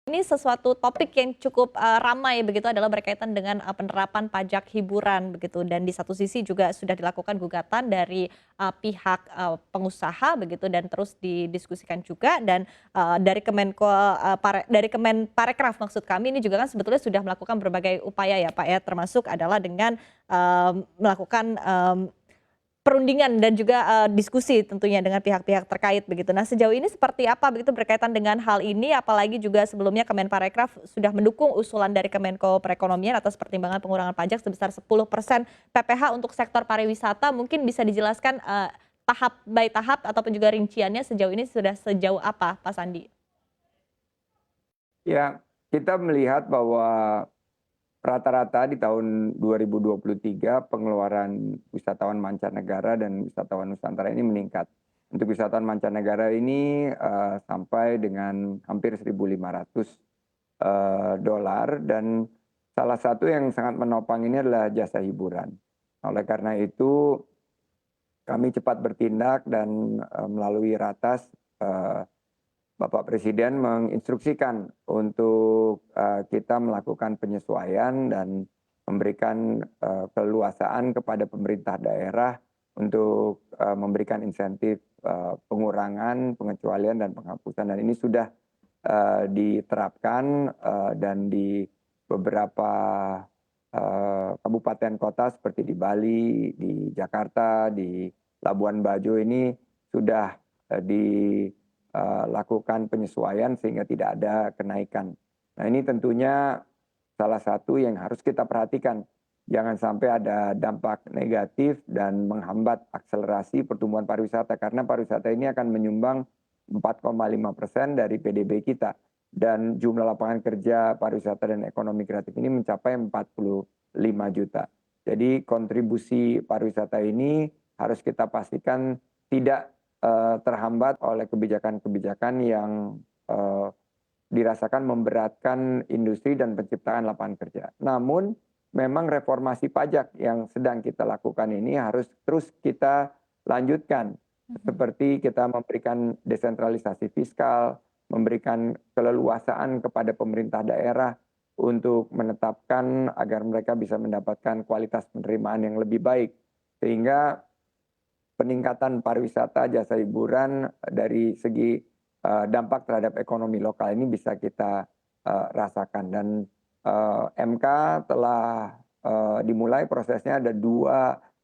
Ini sesuatu topik yang cukup, ramai begitu adalah berkaitan dengan, penerapan pajak hiburan begitu dan di satu sisi juga sudah dilakukan gugatan dari, pihak, pengusaha begitu dan terus didiskusikan juga dan, dari dari Kemenparekraf maksud kami ini juga kan sebetulnya sudah melakukan berbagai upaya ya Pak ya termasuk adalah dengan, melakukan, perundingan dan juga, diskusi tentunya dengan pihak-pihak terkait begitu. Nah sejauh ini seperti apa begitu berkaitan dengan hal ini apalagi juga sebelumnya Kemenparekraf sudah mendukung usulan dari Kemenko Perekonomian atas pertimbangan pengurangan pajak sebesar 10% PPh untuk sektor pariwisata. Mungkin bisa dijelaskan, tahap by tahap ataupun juga rinciannya sejauh ini sudah sejauh apa Pak Sandi? Ya, kita melihat bahwa rata-rata di tahun 2023 pengeluaran wisatawan mancanegara dan wisatawan Nusantara ini meningkat. Untuk wisatawan mancanegara ini sampai dengan hampir 1.500 dolar dan salah satu yang sangat menopang ini adalah jasa hiburan. Oleh karena itu kami cepat bertindak dan melalui Ratas Bapak Presiden menginstruksikan untuk kita melakukan penyesuaian dan memberikan keleluasaan kepada pemerintah daerah untuk memberikan insentif pengurangan, pengecualian dan penghapusan dan ini sudah diterapkan dan di beberapa kabupaten kota seperti di Bali, di Jakarta, di Labuan Bajo ini sudah dilakukan penyesuaian sehingga tidak ada kenaikan. Nah ini tentunya salah satu yang harus kita perhatikan. Jangan sampai ada dampak negatif dan menghambat akselerasi pertumbuhan pariwisata karena pariwisata ini akan menyumbang 4,5% dari PDB kita dan jumlah lapangan kerja pariwisata dan ekonomi kreatif ini mencapai 45 juta. Jadi kontribusi pariwisata ini harus kita pastikan tidak terhambat oleh kebijakan-kebijakan yang dirasakan memberatkan industri dan penciptaan lapangan kerja. Namun memang reformasi pajak yang sedang kita lakukan ini harus terus kita lanjutkan. Seperti kita memberikan desentralisasi fiskal, memberikan keleluasaan kepada pemerintah daerah untuk menetapkan agar mereka bisa mendapatkan kualitas penerimaan yang lebih baik. Sehingga peningkatan pariwisata, jasa hiburan dari segi dampak terhadap ekonomi lokal ini bisa kita rasakan dan MK telah dimulai prosesnya ada 2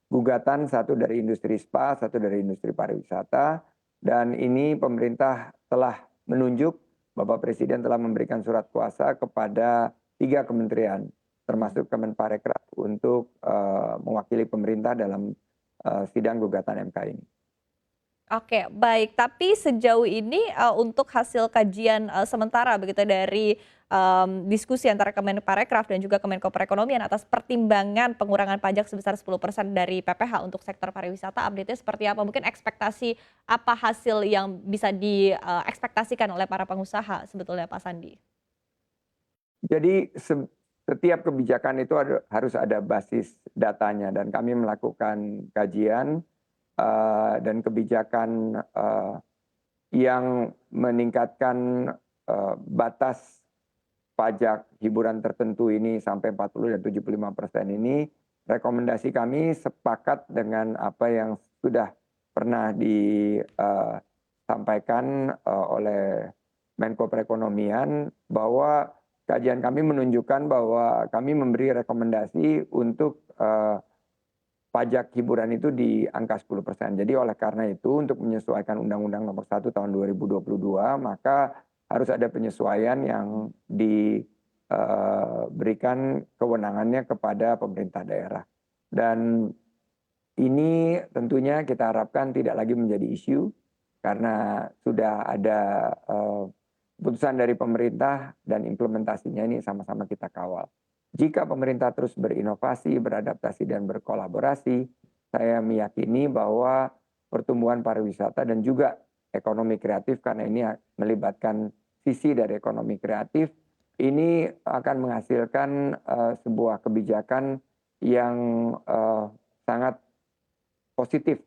gugatan, satu dari industri spa, satu dari industri pariwisata dan ini pemerintah telah menunjuk, Bapak Presiden telah memberikan surat kuasa kepada 3 kementerian termasuk Kemenparekraf untuk mewakili pemerintah dalam sidang gugatan MK ini. Oke, baik. Tapi sejauh ini, untuk hasil kajian, sementara begitu dari, diskusi antara Kemenparekraf dan juga Kemenko Perekonomian atas pertimbangan pengurangan pajak sebesar 10% dari PPh untuk sektor pariwisata, update-nya seperti apa? Mungkin ekspektasi apa hasil yang bisa diekspektasikan oleh para pengusaha sebetulnya Pak Sandi? Jadi setiap kebijakan itu harus ada basis datanya dan kami melakukan kajian dan kebijakan yang meningkatkan batas pajak hiburan tertentu ini sampai 40 dan 75% ini, rekomendasi kami sepakat dengan apa yang sudah pernah disampaikan oleh Menko Perekonomian bahwa kajian kami menunjukkan bahwa kami memberi rekomendasi untuk pajak hiburan itu di angka 10%. Jadi oleh karena itu untuk menyesuaikan Undang-Undang Nomor 1 Tahun 2022 maka harus ada penyesuaian yang diberikan kewenangannya kepada pemerintah daerah. Dan ini tentunya kita harapkan tidak lagi menjadi isu karena sudah ada keputusan dari pemerintah dan implementasinya ini sama-sama kita kawal. Jika pemerintah terus berinovasi, beradaptasi dan berkolaborasi, saya meyakini bahwa pertumbuhan pariwisata dan juga ekonomi kreatif karena ini melibatkan sisi dari ekonomi kreatif, ini akan menghasilkan sebuah kebijakan yang sangat positif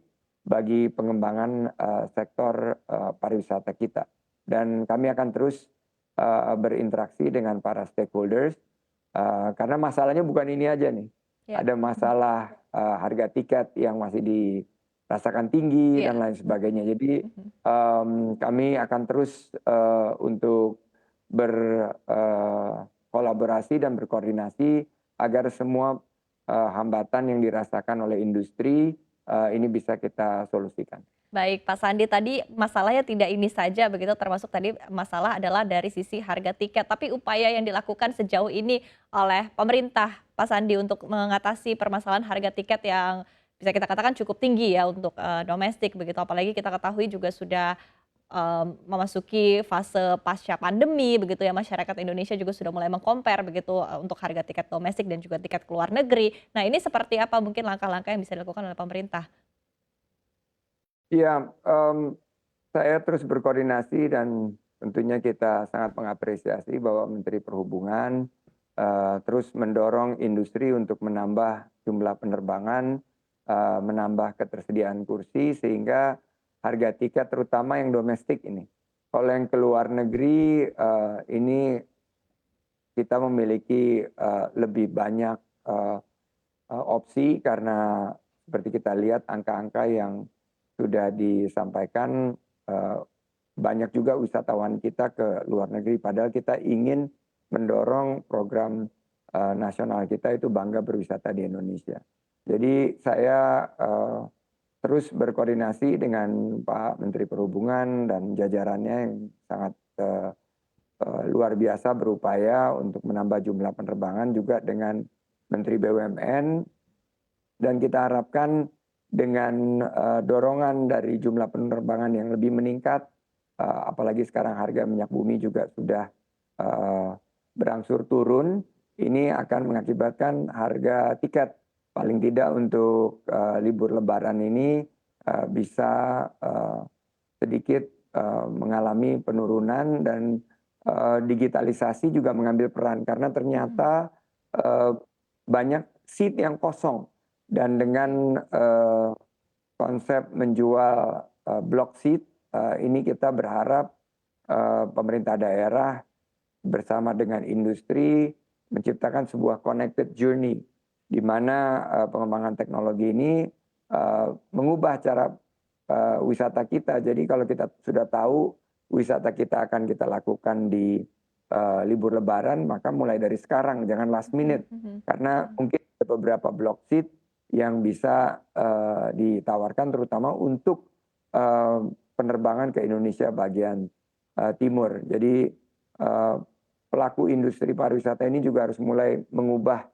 bagi pengembangan sektor pariwisata kita. Dan kami akan terus berinteraksi dengan para stakeholders, karena masalahnya bukan ini aja nih. Ya. Ada masalah harga tiket yang masih dirasakan tinggi Iya. dan lain sebagainya. Jadi Mhm. kami akan terus untuk berkolaborasi dan berkoordinasi agar semua hambatan yang dirasakan oleh industri ini bisa kita solusikan. Baik, Pak Sandi, tadi masalahnya tidak ini saja begitu, termasuk tadi masalah adalah dari sisi harga tiket. Tapi upaya yang dilakukan sejauh ini oleh pemerintah, Pak Sandi, untuk mengatasi permasalahan harga tiket yang bisa kita katakan cukup tinggi ya untuk domestik begitu. Apalagi kita ketahui juga sudah memasuki fase pasca pandemi begitu ya, masyarakat Indonesia juga sudah mulai meng-compare begitu untuk harga tiket domestik dan juga tiket ke luar negeri. Nah, ini seperti apa mungkin langkah-langkah yang bisa dilakukan oleh pemerintah? Iya, saya terus berkoordinasi dan tentunya kita sangat mengapresiasi bahwa Menteri Perhubungan terus mendorong industri untuk menambah jumlah penerbangan, menambah ketersediaan kursi sehingga harga tiket terutama yang domestik ini. Kalau yang ke luar negeri ini kita memiliki lebih banyak opsi karena seperti kita lihat angka-angka yang sudah disampaikan, banyak juga wisatawan kita ke luar negeri padahal kita ingin mendorong program nasional kita itu bangga berwisata di Indonesia. Jadi saya terus berkoordinasi dengan Pak Menteri Perhubungan dan jajarannya yang sangat luar biasa berupaya untuk menambah jumlah penerbangan juga dengan Menteri BUMN dan kita harapkan dengan dorongan dari jumlah penerbangan yang lebih meningkat, apalagi sekarang harga minyak bumi juga sudah berangsur turun, ini akan mengakibatkan harga tiket paling tidak untuk libur Lebaran ini bisa sedikit mengalami penurunan dan digitalisasi juga mengambil peran karena Mhm. ternyata banyak seat yang kosong dan dengan konsep menjual block seat ini kita berharap pemerintah daerah bersama dengan industri menciptakan sebuah connected journey di mana pengembangan teknologi ini mengubah cara wisata kita. Jadi kalau kita sudah tahu wisata kita akan kita lakukan di libur Lebaran, maka mulai dari sekarang jangan last Mhm minute mhm karena mhm. mungkin ada beberapa block seat yang bisa ditawarkan terutama untuk penerbangan ke Indonesia bagian timur. Jadi pelaku industri pariwisata ini juga harus mulai mengubah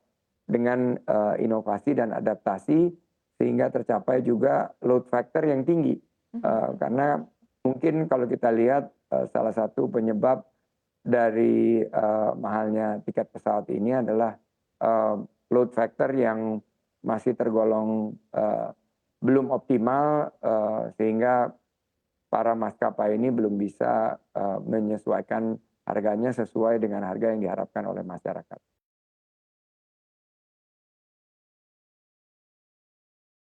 dengan inovasi dan adaptasi sehingga tercapai juga load factor yang tinggi. Mhm Karena mungkin kalau kita lihat salah satu penyebab dari mahalnya tiket pesawat ini adalah load factor yang masih tergolong belum optimal sehingga para maskapai ini belum bisa menyesuaikan harganya sesuai dengan harga yang diharapkan oleh masyarakat.